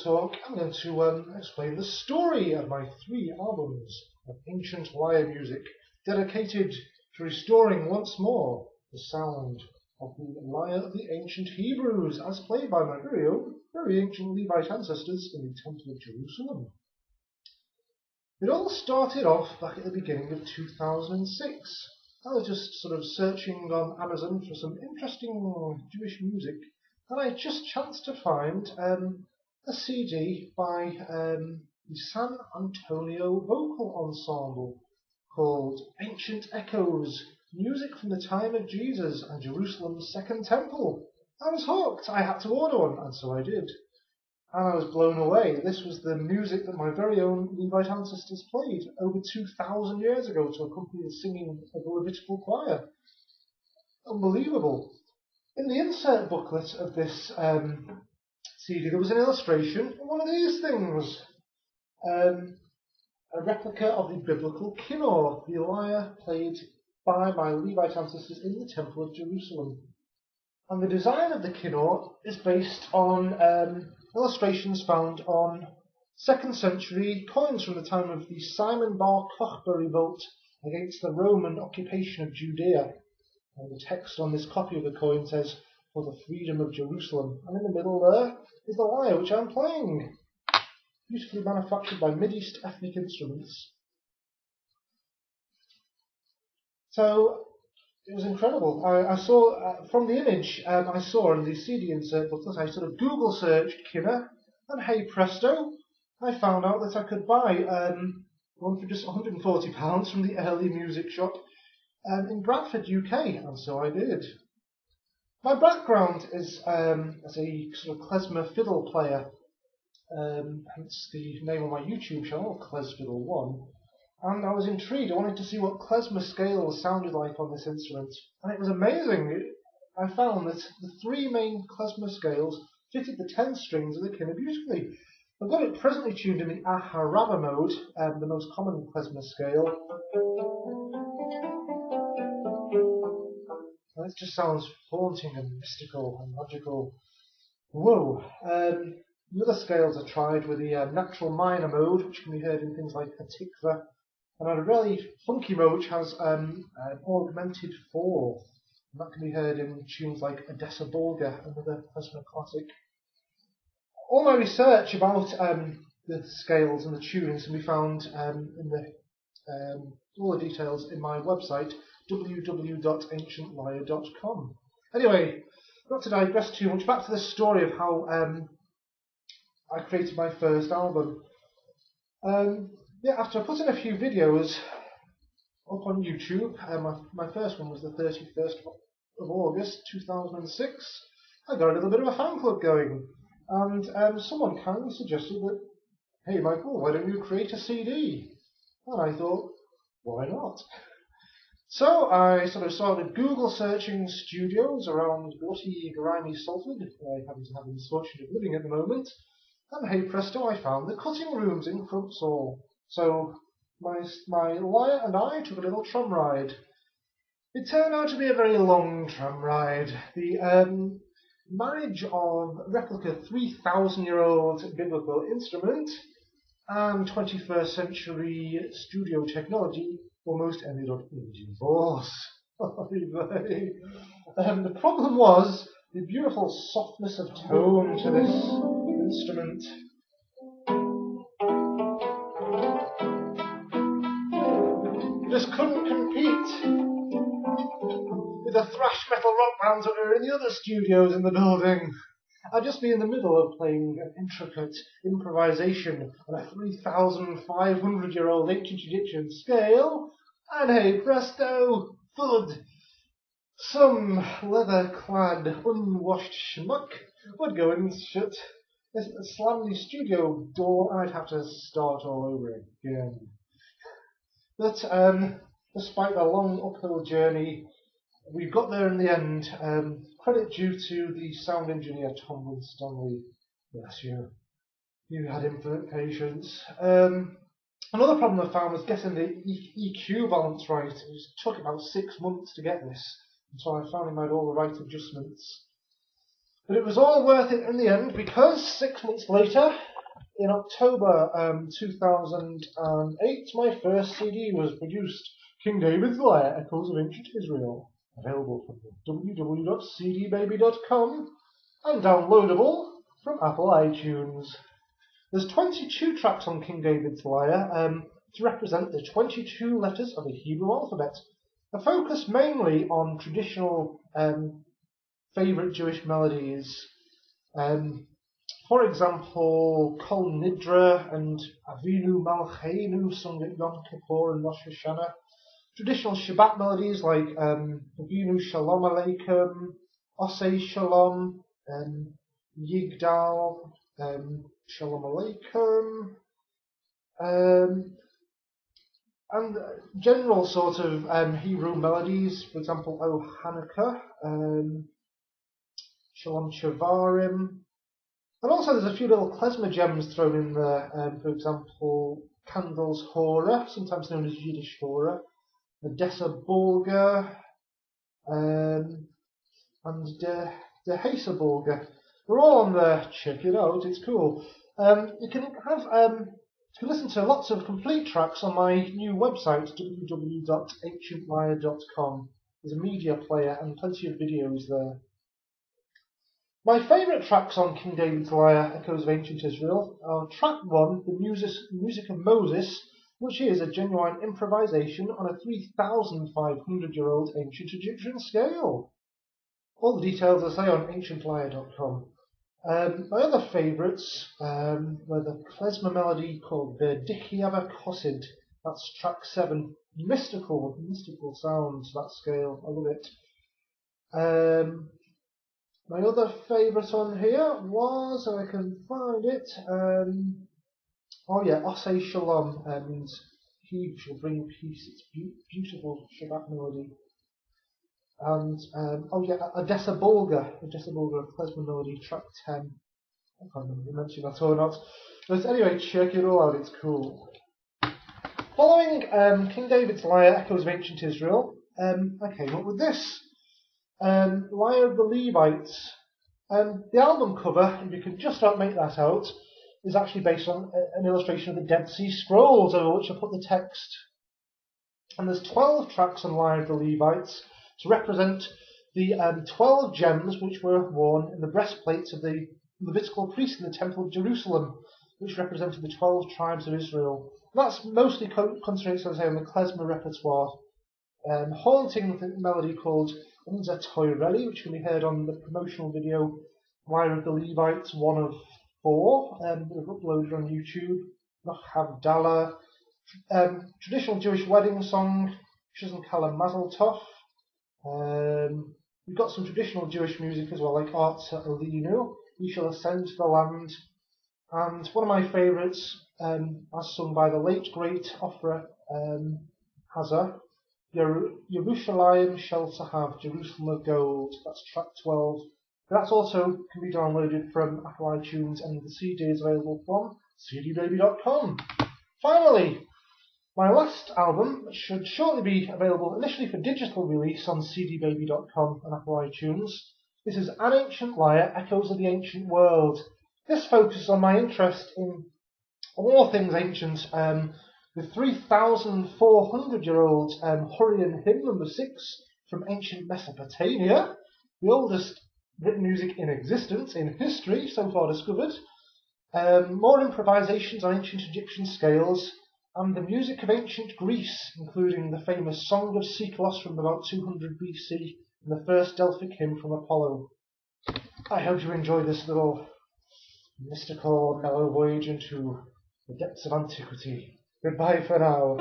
talk, I'm going to explain the story of my 3 albums of ancient lyre music dedicated to restoring once more the sound of the lyre of the ancient Hebrews as played by my very own, very ancient Levite ancestors in the Temple of Jerusalem. It all started off back at the beginning of 2006. I was just sort of searching on Amazon for some interesting Jewish music, and I just chanced to find a CD by the San Antonio Vocal Ensemble called Ancient Echoes, Music from the Time of Jesus and Jerusalem's Second Temple. I was hooked. I had to order one, and so I did. And I was blown away. This was the music that my very own Levite ancestors played over 2,000 years ago to accompany the singing of a Levitical choir. Unbelievable. In the insert booklet of this CD, there was an illustration of one of these things. A replica of the biblical kinnor, the lyre played by my Levite ancestors in the Temple of Jerusalem. And the design of the kinnor is based on illustrations found on 2nd century coins from the time of the Simon Bar Kokhba revolt against the Roman occupation of Judea. And the text on this copy of the coin says, "For the freedom of Jerusalem." And in the middle there is the lyre which I'm playing, beautifully manufactured by Mideast ethnic instruments. So it was incredible. I saw, from the image I saw in the CD insert booklet, I sort of Google searched kinnor, and hey presto, I found out that I could buy one for just £140 from the Early Music Shop in Bradford, UK, and so I did. My background is as a sort of klezmer fiddle player, hence the name of my YouTube channel, KlezFiddle1. And I was intrigued. I wanted to see what klezmer scales sounded like on this instrument, and it was amazing. I found that the 3 main klezmer scales fitted the 10 strings of the kinnor beautifully. I've got it presently tuned in the Aharaba mode, the most common klezmer scale. And it just sounds haunting and mystical and magical. Whoa! The other scales are tried with the natural minor mode, which can be heard in things like a tikva, and a really funky mode which has an augmented 4th, and that can be heard in tunes like Odessa Bolga, another klezmer classic. All my research about the scales and the tunings can be found in all the details in my website, www.ancientlyre.com. Anyway, not to digress too much, back to the story of how I created my first album. After putting a few videos up on YouTube, my first one was the 31st of August 2006, I got a little bit of a fan club going, and someone kindly suggested that, "Hey Michael, why don't you create a CD?" And I thought, why not? So I sort of started Google searching studios around gritty, grimy Salford, where I happen to have the misfortune of living at the moment, and hey presto, I found the cutting rooms in Crumpsall. So my lyre and I took a little tram ride. It turned out to be a very long tram ride. The marriage of replica 3,000-year-old biblical instrument and 21st century studio technology almost ended up in divorce. The problem was the beautiful softness of tone to this instrument. You just couldn't compete with the thrash metal rock bands that were in the other studios in the building. I'd just be in the middle of playing an intricate improvisation on a 3,500-year-old ancient Egyptian scale, and hey presto, thud! Some leather-clad, unwashed schmuck would go and slam the studio door, and I'd have to start all over again. But despite the long uphill journey, we got there in the end. Credit due to the sound engineer Tom Winstanley. Bless you. You had infinite patience. Another problem I found was getting the EQ balance right. It took about 6 months to get this, and so I found I made all the right adjustments. But it was all worth it in the end, because 6 months later in October 2008, my first CD was produced, King David's Lyre, Echoes of Ancient Israel, available from www.cdbaby.com and downloadable from Apple iTunes. There's 22 tracks on King David's Lyre to represent the 22 letters of the Hebrew alphabet. A focus mainly on traditional favourite Jewish melodies. For example, Kol Nidra and Avinu Malcheinu sung at Yom Kippur and Rosh Hashanah. Traditional Shabbat melodies like Avinu Shalom Aleichem, Osei Shalom, Yigdal, Shalom Aleichem, and general sort of Hebrew melodies, for example, O Hanukkah, Shalom Shavarim. And also there's a few little klezmer gems thrown in there, for example, Kandel's Hora, sometimes known as Yiddish Hora, Odessa Bulga, and the Hesa Bulga. They're all on there. Check it out, it's cool. You can listen to lots of complete tracks on my new website, www.ancientlyre.com. There's a media player and plenty of videos there. My favourite tracks on King David's Lyre, Echoes of Ancient Israel, are track 1, the Music of Moses, which is a genuine improvisation on a 3,500-year-old ancient Egyptian scale. All the details I say on ancientlyre.com. My other favourites were the klezmer melody called Verdichiava Kosid. That's track 7. Mystical sounds, that scale. I love it. My other favourite on here was, if I can find it, Osei Shalom, means he shall bring peace. It's beautiful Shabbat melody. And Odessa Bulga, klezmer melody, track 10. I can't remember if I mentioned that or not. But anyway, check it all out, it's cool. Following King David's Lyre, Echoes of Ancient Israel, I came up with this. Lyre of the Levites. The album cover, if you can just about make that out, is actually based on an illustration of the Dead Sea Scrolls, over which I put the text. And there's 12 tracks on Lyre of the Levites to represent the 12 gems which were worn in the breastplates of the Levitical priests in the Temple of Jerusalem, which represented the 12 tribes of Israel. That's mostly concentrated, as I say, on the klezmer repertoire. Haunting melody called Unza Toireli, which can be heard on the promotional video Lyre of the Levites, 1 of 4, that I've uploaded on YouTube. Noch Havdalah, traditional Jewish wedding song, Shizn Kala Mazel Tov. We've got some traditional Jewish music as well, like Artsa Alinu, We Shall Ascend to the Land, and one of my favourites, as sung by the late great Ofra Hazar, Yerushalayim Shel Sahav, Jerusalem of Gold. That's track 12. That also can be downloaded from Apple iTunes, and the CD is available from cdbaby.com. Finally, my last album should shortly be available initially for digital release on cdbaby.com and Apple iTunes. This is An Ancient Lyre, Echoes of the Ancient World. This focuses on my interest in all things ancient, the 3,400-year-old Hurrian hymn number 6 from ancient Mesopotamia, the oldest written music in existence in history so far discovered, more improvisations on ancient Egyptian scales, and the music of ancient Greece, including the famous Song of Cyclos from about 200 BC and the first Delphic hymn from Apollo. I hope you enjoy this little mystical, mellow voyage into the depths of antiquity. Goodbye for now.